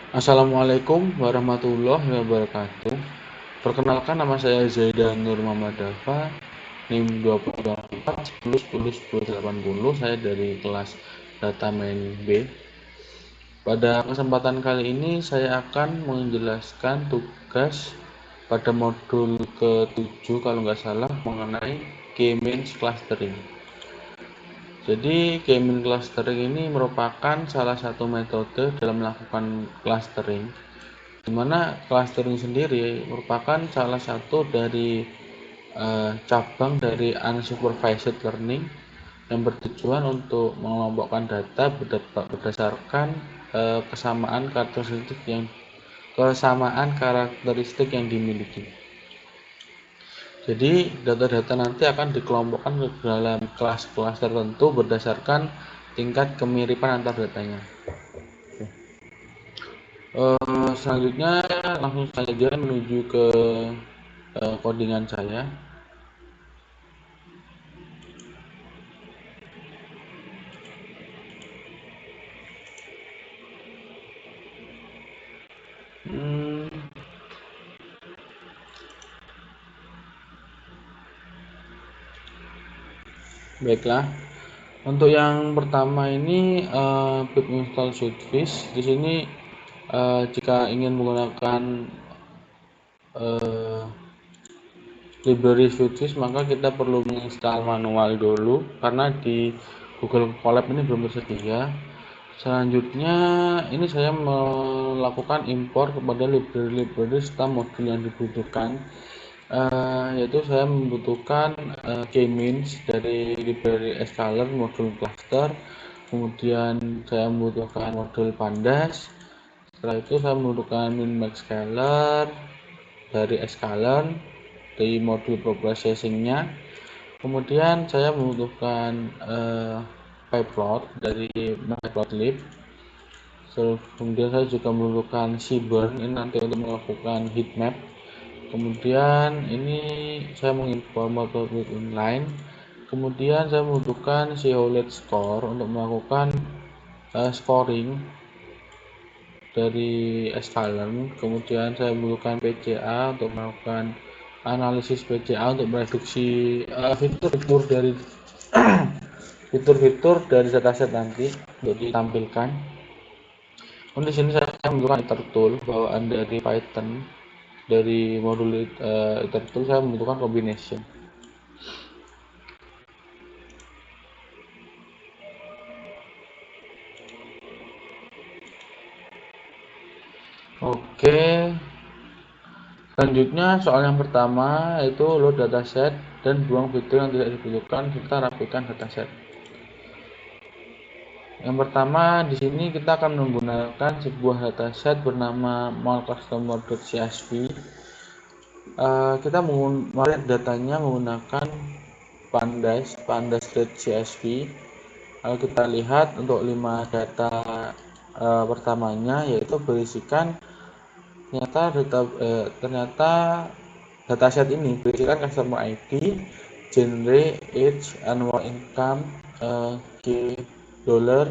Assalamualaikum warahmatullahi wabarakatuh. Perkenalkan, nama saya Zaidan Nur Muhammad Dafa, NIM 2024 10 10 10 80. Saya dari kelas Data Main B. Pada kesempatan kali ini saya akan menjelaskan tugas pada modul ke-7 kalau nggak salah mengenai K-means clustering. Jadi K-means clustering ini merupakan salah satu metode dalam melakukan clustering, di mana clustering sendiri merupakan salah satu dari cabang dari unsupervised learning yang bertujuan untuk mengelompokkan data berdasarkan kesamaan karakteristik yang dimiliki. Jadi data-data nanti akan dikelompokkan ke dalam kelas-kelas tertentu berdasarkan tingkat kemiripan antar datanya. Selanjutnya langsung saja menuju ke codingan saya. Hmm, Baiklah. Untuk yang pertama ini pip install Swordfish. Di sini jika ingin menggunakan uh, library Swordfish, maka kita perlu menginstal manual dulu karena di Google Colab ini belum tersedia. Selanjutnya ini saya melakukan impor kepada library serta modul yang dibutuhkan, yaitu saya membutuhkan K-means dari library scalar modul cluster, kemudian saya membutuhkan modul pandas. Setelah itu saya membutuhkan min-max scalar dari scalar dari modul processingnya. Kemudian saya membutuhkan pyplot dari matplotlib. Kemudian saya juga membutuhkan cburn ini nanti untuk melakukan heatmap. Kemudian ini saya mengimpor matplotlib inline. Kemudian saya membutuhkan colet score untuk melakukan scoring dari scalar. Kemudian saya membutuhkan PCA untuk melakukan analisis PCA untuk mereduksi fitur-fitur dari fitur-fitur dari dataset nanti untuk ditampilkan. Di sini saya membutuhkan iter tool bawaan dari Python. Dari modul iter tool saya membutuhkan combination. Oke, selanjutnya soal yang pertama yaitu load dataset dan buang fitur yang tidak dibutuhkan serta rapikan dataset. Yang pertama di sini kita akan menggunakan sebuah dataset bernama mallcustomer.csv. Kita melihat datanya menggunakan pandas.csv. Kalau kita lihat untuk 5 data pertamanya yaitu berisikan ternyata dataset ini berisikan customer ID, genre, age, annual income, key dollar,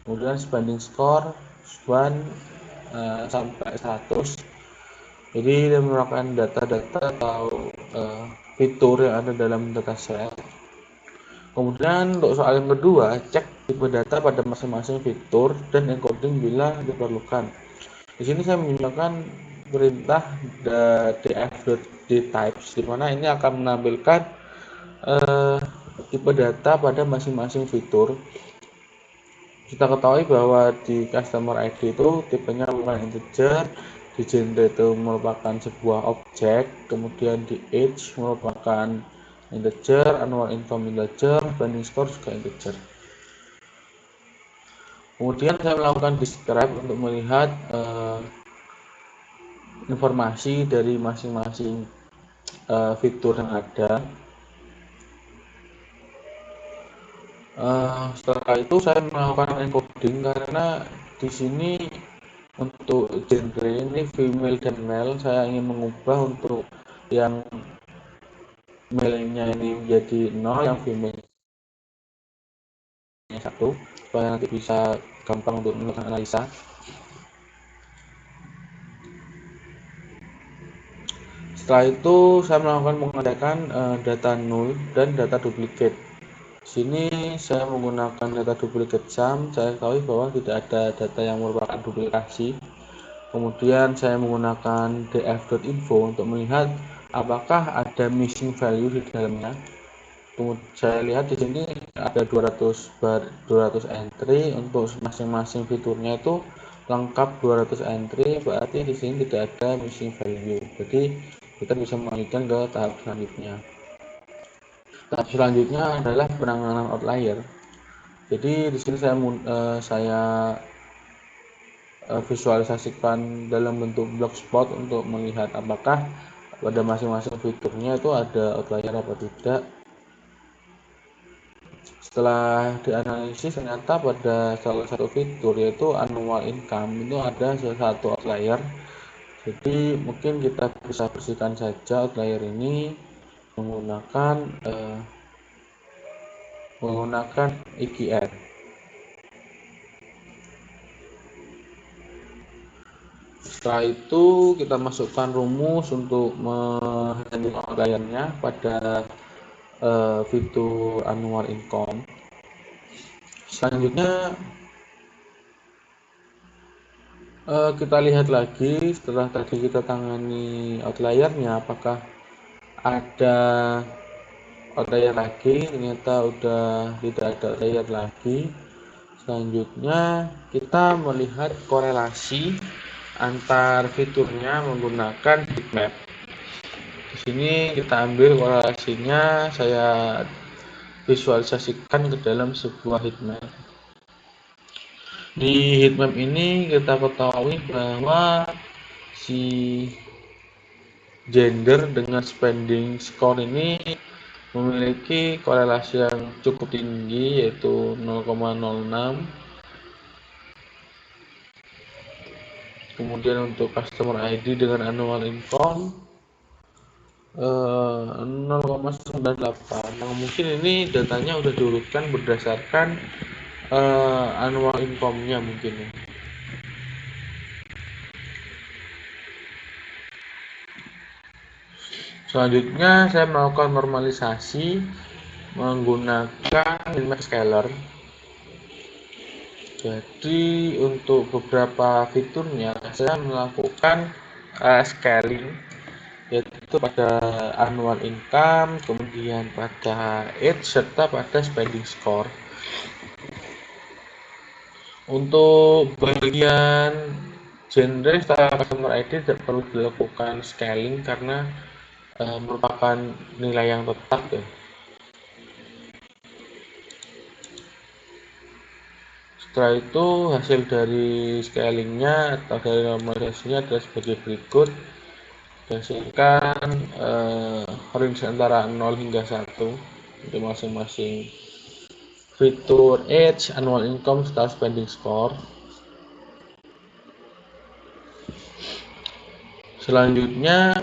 kemudian spending score, span sampai 100. Jadi dia merupakan data-data atau fitur yang ada dalam dataset. Kemudian untuk soal yang kedua, cek tipe data pada masing-masing fitur dan encoding bila diperlukan. Di sini saya menggunakan perintah df.dtypes, di mana ini akan menampilkan tipe data pada masing-masing fitur. Kita ketahui bahwa di customer ID itu tipenya merupakan integer, di genre itu merupakan sebuah objek, kemudian di age merupakan integer, annual income integer, spending score juga integer. Kemudian saya melakukan describe untuk melihat informasi dari masing-masing fitur yang ada. Setelah itu saya melakukan encoding karena di sini untuk genre ini female dan male, saya ingin mengubah untuk yang male-nya ini menjadi 0, yang female-nya 1, supaya nanti bisa gampang untuk melakukan analisa. Setelah itu saya melakukan pengecekan data null dan data duplikat. Sini saya menggunakan data duplikat sum. Saya ketahui bahwa tidak ada data yang merupakan duplikasi. Kemudian saya menggunakan df.info untuk melihat apakah ada missing value di dalamnya. Kemudian saya lihat di sini ada 200 entry untuk masing-masing fiturnya itu lengkap 200 entry, berarti di sini tidak ada missing value. Jadi kita bisa melanjutkan ke tahap selanjutnya. Tahap selanjutnya adalah penanganan outlier. Jadi di sini saya visualisasikan dalam bentuk blogspot untuk melihat apakah pada masing-masing fiturnya itu ada outlier apa tidak. Setelah dianalisis ternyata pada salah satu fitur yaitu annual income itu ada salah satu outlier. Jadi mungkin kita bisa bersihkan saja outlier ini menggunakan EGR. Setelah itu kita masukkan rumus untuk menghandle outliernya pada fitur annual income. Selanjutnya kita lihat lagi setelah tadi kita tangani outliernya apakah ada outlier lagi. Ternyata udah tidak ada outlier lagi. Selanjutnya kita melihat korelasi antar fiturnya menggunakan heatmap. Di sini kita ambil korelasinya, saya visualisasikan ke dalam sebuah heatmap. Di heatmap ini kita ketahui bahwa si gender dengan spending score ini memiliki korelasi yang cukup tinggi yaitu 0,06. Kemudian untuk customer ID dengan annual income 0,98. Nah, mungkin ini datanya udah diurutkan berdasarkan annual income-nya mungkin ya. Selanjutnya saya melakukan normalisasi menggunakan minmax scaler. Jadi untuk beberapa fiturnya saya melakukan scaling, yaitu pada annual income, kemudian pada age, serta pada spending score. Untuk bagian genre setelah customer ID tidak perlu dilakukan scaling karena merupakan nilai yang tetap ya. Setelah itu hasil dari scalingnya atau dari normalisasinya adalah sebagai berikut. Berdasarkan range antara 0 hingga 1 untuk masing-masing fitur age, annual income, serta spending score. Selanjutnya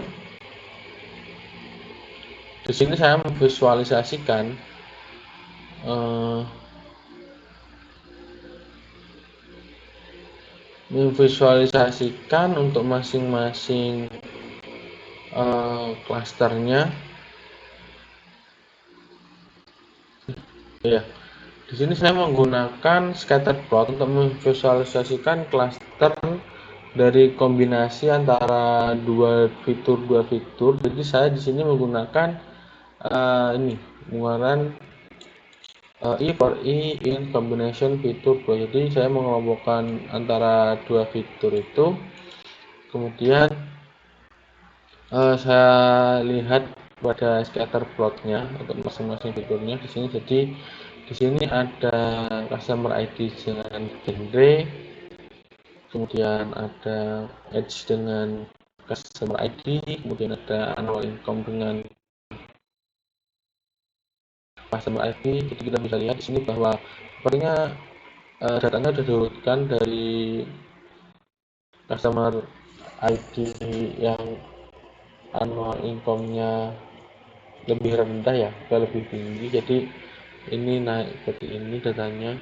di sini saya memvisualisasikan untuk masing-masing klasternya. Ya, di sini saya menggunakan scatter plot untuk memvisualisasikan klaster dari kombinasi antara dua fitur. Jadi saya di sini menggunakan menggunakan I for I in combination fitur. Jadi saya mengelompokkan antara dua fitur itu. Kemudian saya lihat pada scatter plotnya untuk masing-masing fiturnya di sini. Jadi di sini ada customer ID dengan genre, kemudian ada age dengan customer ID, kemudian ada annual income dengan customer ID. Jadi kita bisa lihat di sini bahwa sepertinya datanya sudah diurutkan dari customer ID yang annual income-nya lebih rendah ya ke lebih tinggi, jadi ini naik seperti ini datanya.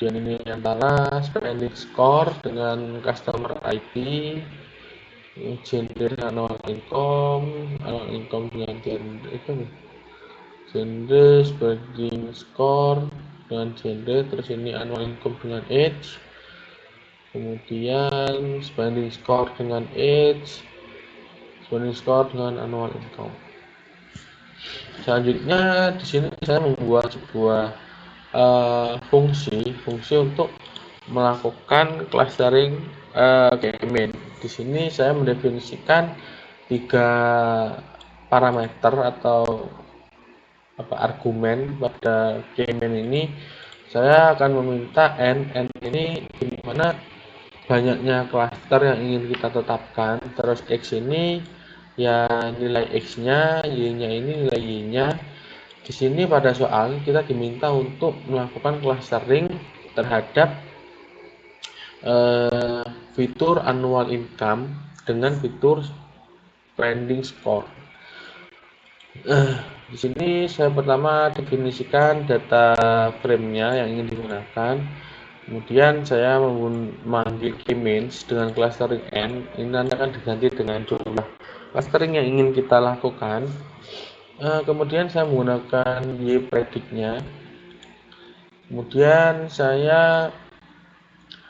Dan ini antara spending score dengan customer ID, gender annual income dengan gender itu gender spending score dengan gender, terus ini annual income dengan age, kemudian spending score dengan age, spending score dengan annual income. Selanjutnya di sini saya membuat sebuah fungsi untuk melakukan clustering K-mean. Di sini saya mendefinisikan 3 parameter atau argumen pada K-mean ini. Saya akan meminta n ini dimana banyaknya cluster yang ingin kita tetapkan, terus x ini ya nilai x-nya, y-nya ini nilai y-nya. Di sini pada soal kita diminta untuk melakukan clustering terhadap fitur annual income dengan fitur spending score. Di sini saya pertama definisikan data frame-nya yang ingin digunakan. Kemudian saya memanggil K-means dengan clustering n. Ini nanti akan diganti dengan jumlah clustering yang ingin kita lakukan. Kemudian saya menggunakan y predict-nya. Kemudian saya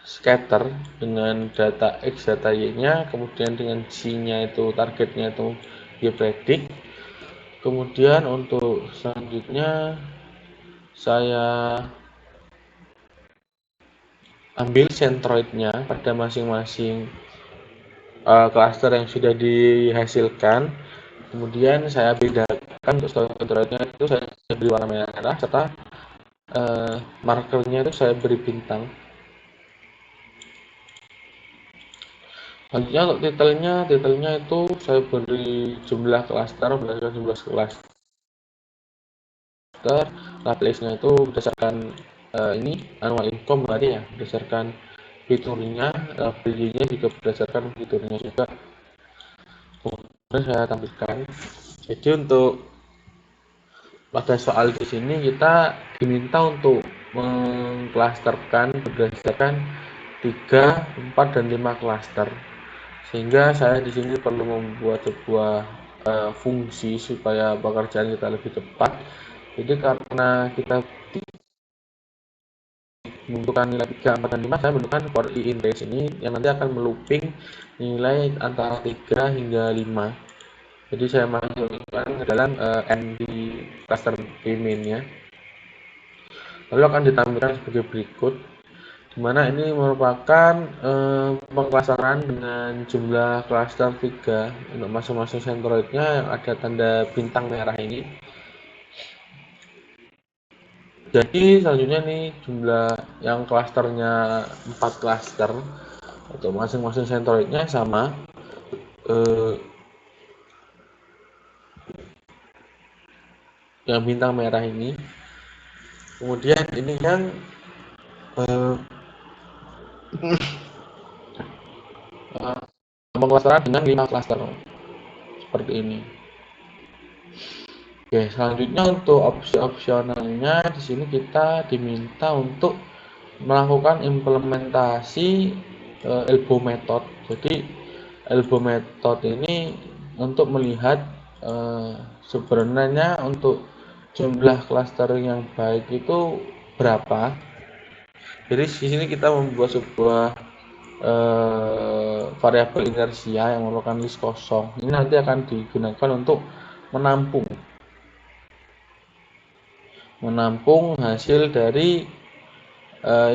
scatter dengan data x, data y-nya, kemudian dengan c-nya itu targetnya itu y predict. Kemudian untuk selanjutnya saya ambil centroidnya pada masing-masing cluster yang sudah dihasilkan. Kemudian saya bedakan untuk centroidnya itu saya beri warna merah serta markernya itu saya beri bintang. Selanjutnya untuk titelnya itu saya beri jumlah cluster berdasarkan jumlah cluster. Place-nya itu berdasarkan ini annual income berarti ya, berdasarkan fiturnya, belinya juga berdasarkan fiturnya juga. Kemudian saya tampilkan. Jadi untuk pada soal di sini kita diminta untuk mengklasterkan berdasarkan 3, 4, dan 5 klaster. Sehingga saya di sini perlu membuat sebuah fungsi supaya pekerjaan kita lebih cepat. Jadi karena kita membutuhkan nilai 3, 4, dan 5, saya membutuhkan for i in range ini yang nanti akan melooping nilai antara 3 hingga 5. Jadi saya masukkan ke dalam n di cluster K-mean nya. Lalu akan ditampilkan sebagai berikut, di mana ini merupakan pengklasteran dengan jumlah cluster 3 untuk masing-masing centroidnya yang ada tanda bintang merah ini. Jadi selanjutnya nih jumlah yang klasternya 4 klaster untuk masing-masing centroidnya sama yang bintang merah ini. Kemudian ini yang pengklasteran dengan 5 klaster seperti ini. Oke, selanjutnya untuk opsi opsionalnya di sini kita diminta untuk melakukan implementasi elbow method. Jadi elbow method ini untuk melihat sebenarnya untuk jumlah clustering yang baik itu berapa. Jadi di sini kita membuat sebuah variabel inersia yang merupakan list kosong. Ini nanti akan digunakan untuk menampung hasil dari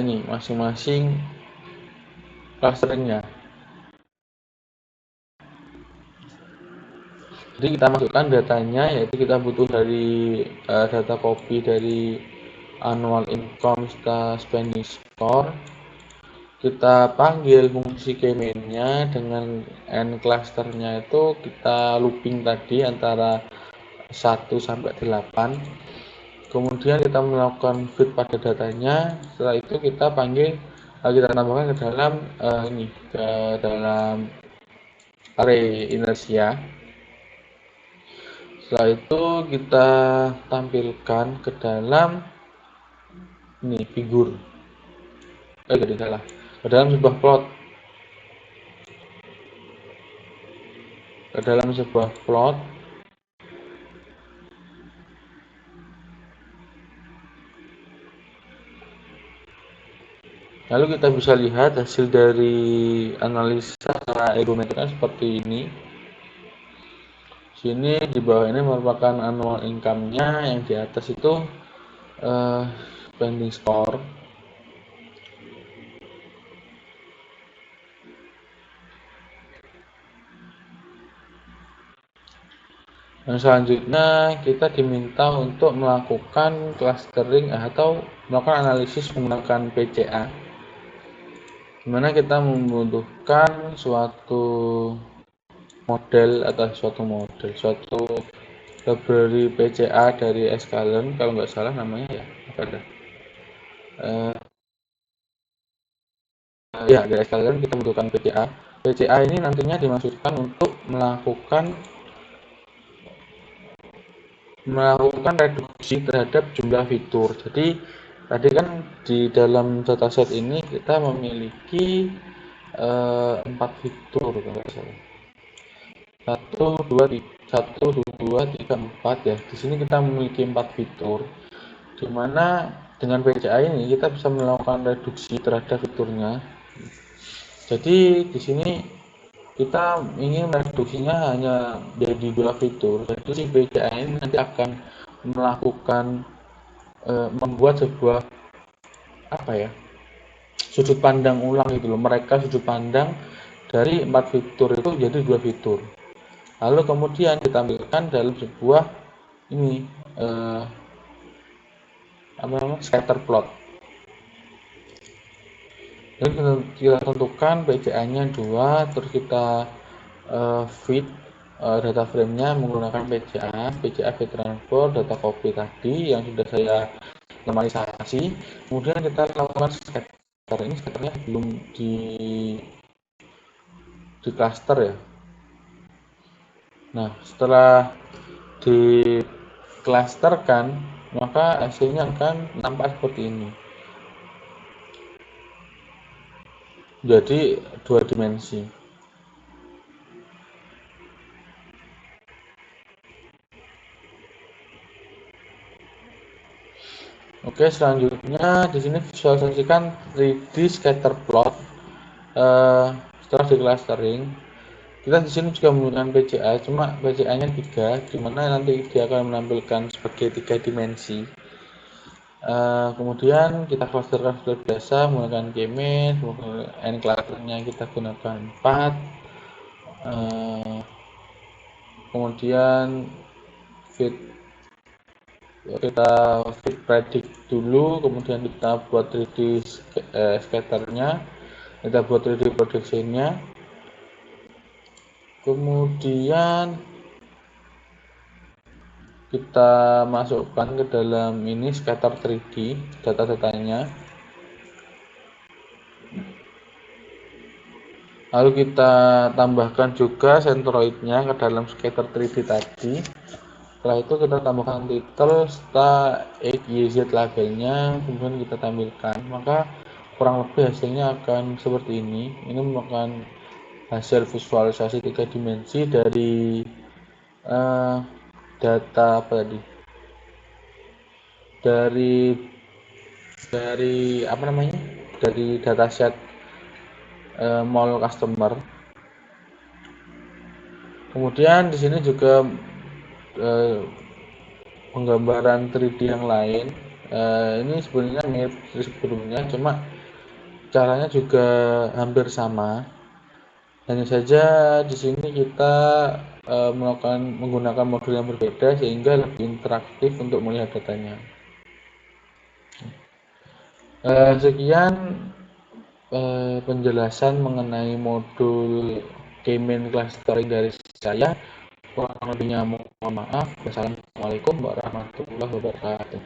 ini masing-masing clusteringnya. Jadi kita masukkan datanya, yaitu kita butuh dari data copy dari annual income spending score. Kita panggil fungsi K-mean-nya dengan n clusternya itu kita looping tadi antara 1 sampai 8. Kemudian kita melakukan fit pada datanya. Setelah itu kita panggil, kita tambahkan ke dalam ke dalam array inersia. Setelah itu kita tampilkan ke dalam ini figur, ke dalam sebuah plot. ke dalam sebuah plot. Lalu kita bisa lihat hasil dari analisa secara egometriknya seperti ini. Sini di bawah ini merupakan annual income-nya, yang di atas itu spending score. Dan selanjutnya kita diminta untuk melakukan clustering atau melakukan analisis menggunakan PCA, dimana kita membutuhkan suatu model atau suatu library PCA dari Escalern, kalau nggak salah namanya ya, apa dah? Ya, dari Escalern kita membutuhkan PCA. PCA ini nantinya dimaksudkan untuk melakukan reduksi terhadap jumlah fitur. Jadi tadi kan di dalam dataset ini kita memiliki 4 fitur kalau nggak salah. 1, 2, 3, 4 ya. Di sini kita memiliki 4 fitur, di mana dengan PCA ini kita bisa melakukan reduksi terhadap fiturnya. Jadi di sini kita ingin reduksinya hanya jadi 2 fitur. Jadi si PCA ini nanti akan melakukan membuat sebuah apa ya, sudut pandang ulang gitu loh. Mereka sudut pandang dari 4 fitur itu jadi 2 fitur. Lalu kemudian ditampilkan dalam sebuah ini scatter plot. Jadi kita tentukan PCA-nya 2, terus kita feed data frame-nya menggunakan PCA feed transfer data copy tadi yang sudah saya normalisasi. Kemudian kita lakukan scatter. Ini scatternya belum di cluster ya. Nah, setelah di clusterkan, maka hasilnya akan nampak seperti ini. Jadi 2 dimensi. Oke, selanjutnya di sini visualisasikan 3D scatter plot. Setelah di clustering, kita di sini juga menggunakan PCA, cuma PCA-nya 3, di mana nanti dia akan menampilkan sebagai 3 dimensi. Kemudian kita clusterkan seperti biasa menggunakan K-means, n clusternya kita gunakan 4. Kemudian kita fit predict dulu, kemudian kita buat 3D scatternya, kita buat 3D projection-nya, kemudian kita masukkan ke dalam ini scatter 3D data-datanya, lalu kita tambahkan juga centroid-nya ke dalam scatter 3D tadi. Setelah itu kita tambahkan title serta XYZ labelnya, kemudian kita tampilkan, maka kurang lebih hasilnya akan seperti ini. Ini merupakan hasil visualisasi 3 dimensi dari data apa tadi, dari apa namanya, dari dataset mall customer. Kemudian di sini juga penggambaran 3D yang lain. Ini sebenarnya mirip sebelumnya, cuma caranya juga hampir sama. Hanya saja di sini kita menggunakan modul yang berbeda sehingga lebih interaktif untuk melihat datanya. Sekian penjelasan mengenai modul K-means clustering dari saya. Kurang lebihnya mohon maaf. Wassalamualaikum warahmatullahi wabarakatuh.